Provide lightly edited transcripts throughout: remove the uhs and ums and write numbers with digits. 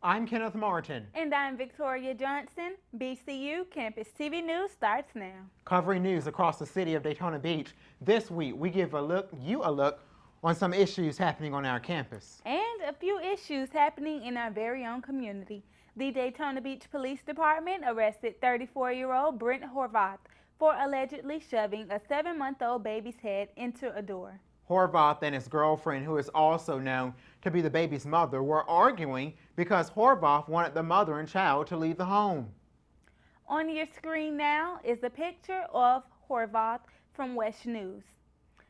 I'm Kenneth Martin. And I'm Victoria Johnson. BCU Campus TV News starts now. Covering news across the city of Daytona Beach. This week, we give a look on some issues happening on our campus. And a few issues happening in our very own community. The Daytona Beach Police Department arrested 34-year-old Brent Horvath for allegedly shoving a 7-month-old baby's head into a door. Horvath and his girlfriend, who is also known to be the baby's mother, were arguing because Horvath wanted the mother and child to leave the home. On your screen now is a picture of Horvath from West News.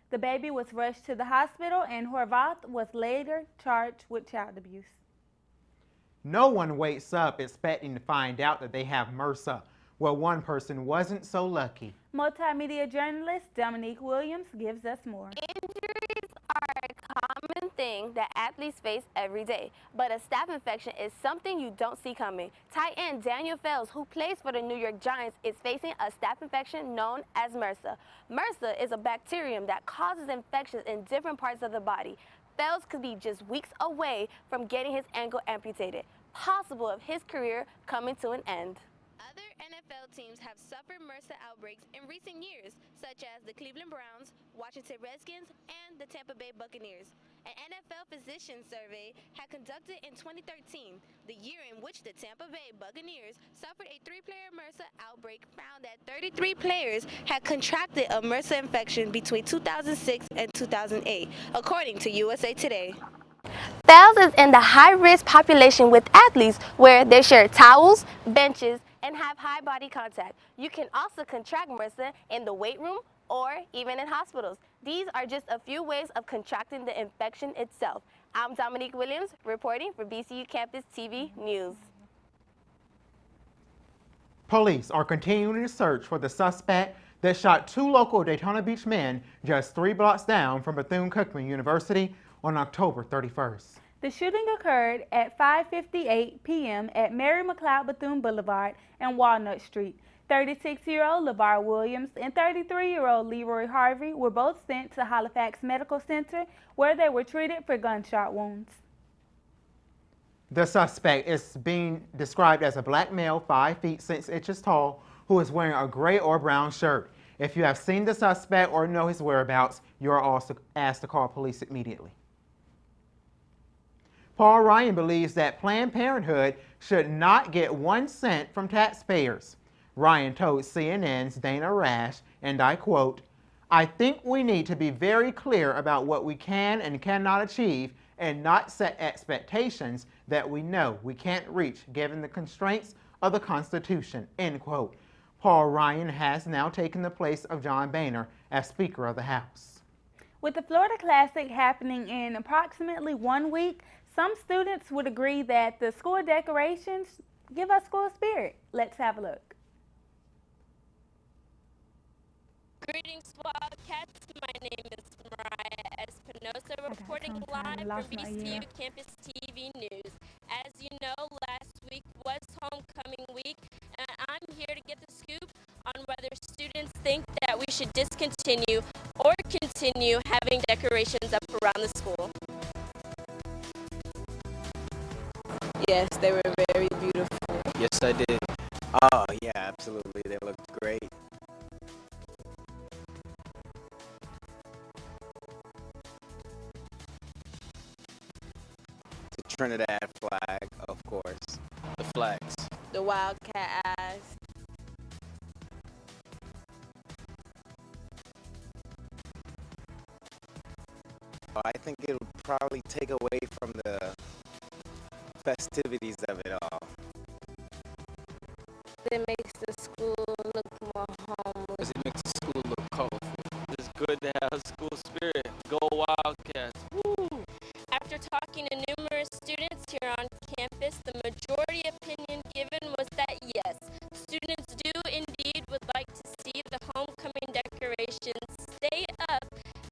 The baby was rushed to the hospital and Horvath was later charged with child abuse. No one wakes up expecting to find out that they have MRSA. Well, one person wasn't so lucky. Multimedia journalist Dominique Williams gives us more. Injuries are a common thing that athletes face every day, but a staph infection is something you don't see coming. Tight end Daniel Fells, who plays for the New York Giants, is facing a staph infection known as MRSA. MRSA is a bacterium that causes infections in different parts of the body. Fells could be just weeks away from getting his ankle amputated, possible of his career coming to an end. Other NFL teams have suffered MRSA outbreaks in recent years, such as the Cleveland Browns, Washington Redskins, and the Tampa Bay Buccaneers. An NFL physician survey had conducted in 2013, the year in which the Tampa Bay Buccaneers suffered a 3-player MRSA outbreak, found that 33 players had contracted a MRSA infection between 2006 and 2008, according to USA Today. Fells is in the high-risk population with athletes where they share towels, benches, and have high body contact. You can also contract MRSA in the weight room or even in hospitals. These are just a few ways of contracting the infection itself. I'm Dominique Williams, reporting for BCU Campus TV News. Police are continuing to search for the suspect that shot 2 local Daytona Beach men just 3 blocks down from Bethune-Cookman University on October 31st. The shooting occurred at 5:58 p.m. at Mary McLeod Bethune Boulevard and Walnut Street. 36-year-old LeVar Williams and 33-year-old Leroy Harvey were both sent to Halifax Medical Center where they were treated for gunshot wounds. The suspect is being described as a black male, 5 feet 6 inches tall, who is wearing a gray or brown shirt. If you have seen the suspect or know his whereabouts, you are also asked to call police immediately. Paul Ryan believes that Planned Parenthood should not get 1 cent from taxpayers. Ryan told CNN's Dana Rash, and I quote, "I think we need to be very clear about what we can and cannot achieve and not set expectations that we know we can't reach given the constraints of the Constitution," end quote. Paul Ryan has now taken the place of John Boehner as Speaker of the House. With the Florida Classic happening in approximately 1 week, some students would agree that the school decorations give us school spirit. Let's have a look. Greetings, Wildcats. My name is Mariah Espinosa, reporting live for BCU Campus TV News. As you know, last week was homecoming week, and I'm here to get the scoop on whether students think that we should discontinue or continue having decorations up around the school. Yes, they were very beautiful. Yes, I did. Oh, yeah, absolutely. They looked great. The Trinidad flag, of course. The flags. The Wildcat eyes. I think it'll probably take away from the festivities of it all. It makes the school look more homely. Because it makes the school look colorful. It's good to have school spirit. Go Wildcats. Woo! After talking to numerous students here on campus, the majority opinion given was that yes, students do indeed would like to see the homecoming decorations stay up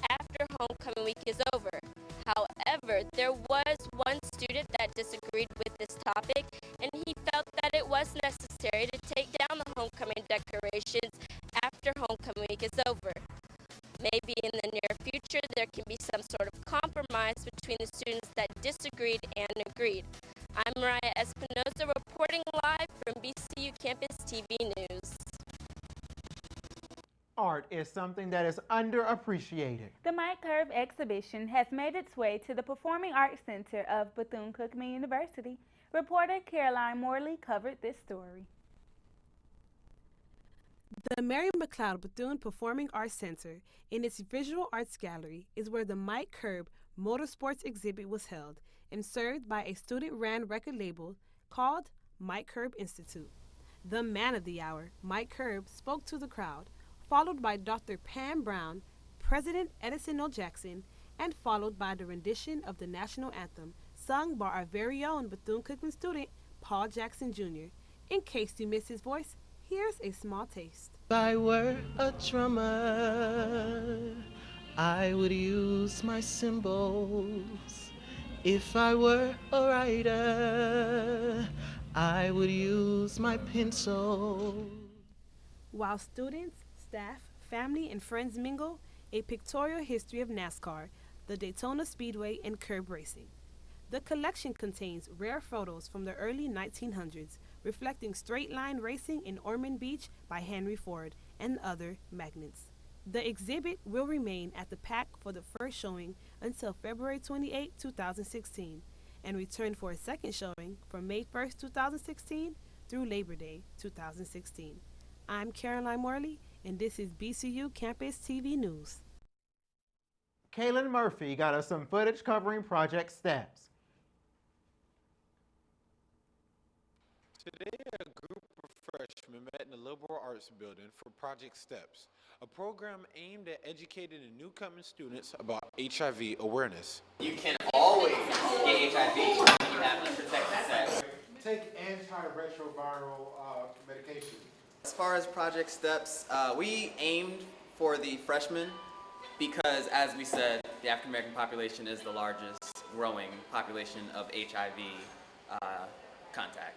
after homecoming week is over. However, there was one student that disagreed with this topic, and he felt that it was necessary to take down the homecoming decorations after homecoming week is over. Maybe in the near future there can be some sort of compromise between the students that disagreed and agreed. I'm Mariah art is something that is underappreciated. The Mike Curb exhibition has made its way to the Performing Arts Center of Bethune-Cookman University. Reporter Caroline Morley covered this story. The Mary McLeod Bethune Performing Arts Center, in its Visual Arts Gallery, is where the Mike Curb Motorsports exhibit was held and served by a student-ran record label called Mike Curb Institute. The man of the hour, Mike Curb, spoke to the crowd, followed by Dr. Pam Brown, President Edison O. Jackson, and followed by the rendition of the national anthem sung by our very own Bethune-Cookman student, Paul Jackson Jr. In case you missed his voice, here's a small taste. If I were a drummer, I would use my cymbals. If I were a writer, I would use my pencil. While students, staff, family, and friends mingle, a pictorial history of NASCAR, the Daytona Speedway, and curb racing. The collection contains rare photos from the early 1900s reflecting straight-line racing in Ormond Beach by Henry Ford and other magnets. The exhibit will remain at the PAC for the first showing until February 28, 2016, and return for a second showing from May 1, 2016 through Labor Day 2016. I'm Caroline Morley, and this is BCU Campus TV News. Kaylin Murphy got us some footage covering Project Steps. Today, a group of freshmen met in the Liberal Arts Building for Project Steps, a program aimed at educating the Newcomen students about HIV awareness. You can always get HIV when you have unprotected sex. Take antiretroviral medication. As far as Project Steps, we aimed for the freshmen because, as we said, the African American population is the largest growing population of HIV contact.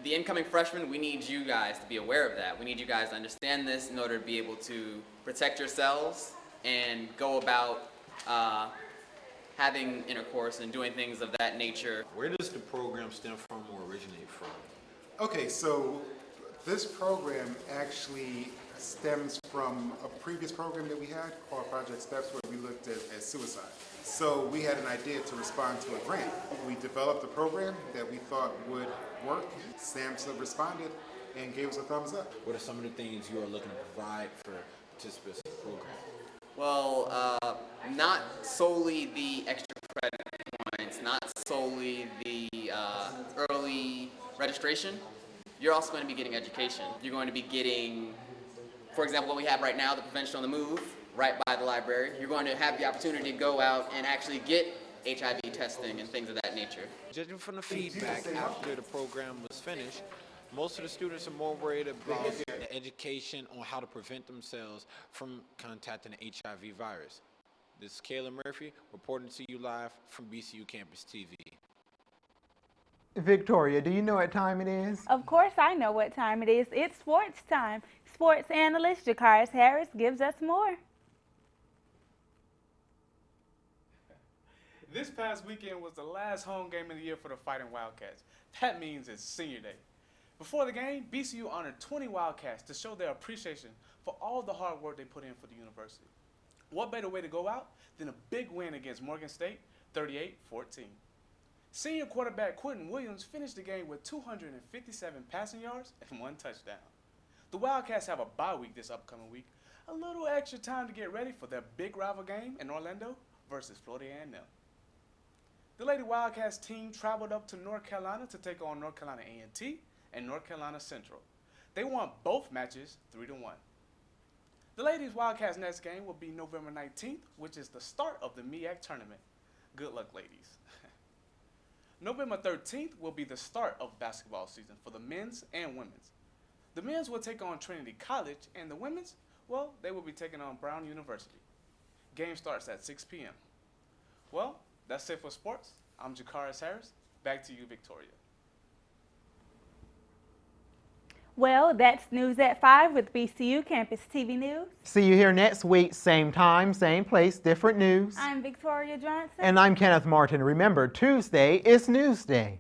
The incoming freshmen, we need you guys to be aware of that. We need you guys to understand this in order to be able to protect yourselves and go about having intercourse and doing things of that nature. Where does the program stem from or originate from? Okay, so this program actually stems from a previous program that we had called Project Steps, where we looked at suicide. So we had an idea to respond to a grant. We developed a program that we thought would work. SAMHSA responded and gave us a thumbs up. What are some of the things you are looking to provide for participants in the program? Well, not solely the extra credit points, not solely the early registration. You're also going to be getting education. You're going to be getting, for example, what we have right now, the Prevention on the Move, right by the library. You're going to have the opportunity to go out and actually get HIV testing and things of that nature. Judging from the feedback after the program was finished, most of the students are more worried about the education on how to prevent themselves from contacting the HIV virus. This is Kaylin Murphy reporting to you live from BCU Campus TV. Victoria, do you know what time it is? Of course I know what time it is. It's sports time. Sports analyst Jakarquisha Harris gives us more. This past weekend was the last home game of the year for the Fighting Wildcats. That means it's senior day. Before the game, BCU honored 20 Wildcats to show their appreciation for all the hard work they put in for the university. What better way to go out than a big win against Morgan State, 38-14. Senior quarterback Quentin Williams finished the game with 257 passing yards and 1 touchdown. The Wildcats have a bye week this upcoming week, a little extra time to get ready for their big rival game in Orlando versus Florida A&M. The Lady Wildcats team traveled up to North Carolina to take on North Carolina A&T and North Carolina Central. They won both matches 3-1. The Ladies Wildcats' next game will be November 19th, which is the start of the MEAC tournament. Good luck, ladies. November 13th will be the start of basketball season for the men's and women's. The men's will take on Trinity College, and the women's, well, they will be taking on Brown University. Game starts at 6 p.m. Well, that's it for sports. I'm Jakarquisha Harris. Back to you, Victoria. Well, that's News at 5 with BCU Campus TV News. See you here next week, same time, same place, different news. I'm Victoria Johnson. And I'm Kenneth Martin. Remember, Tuesday is News Day.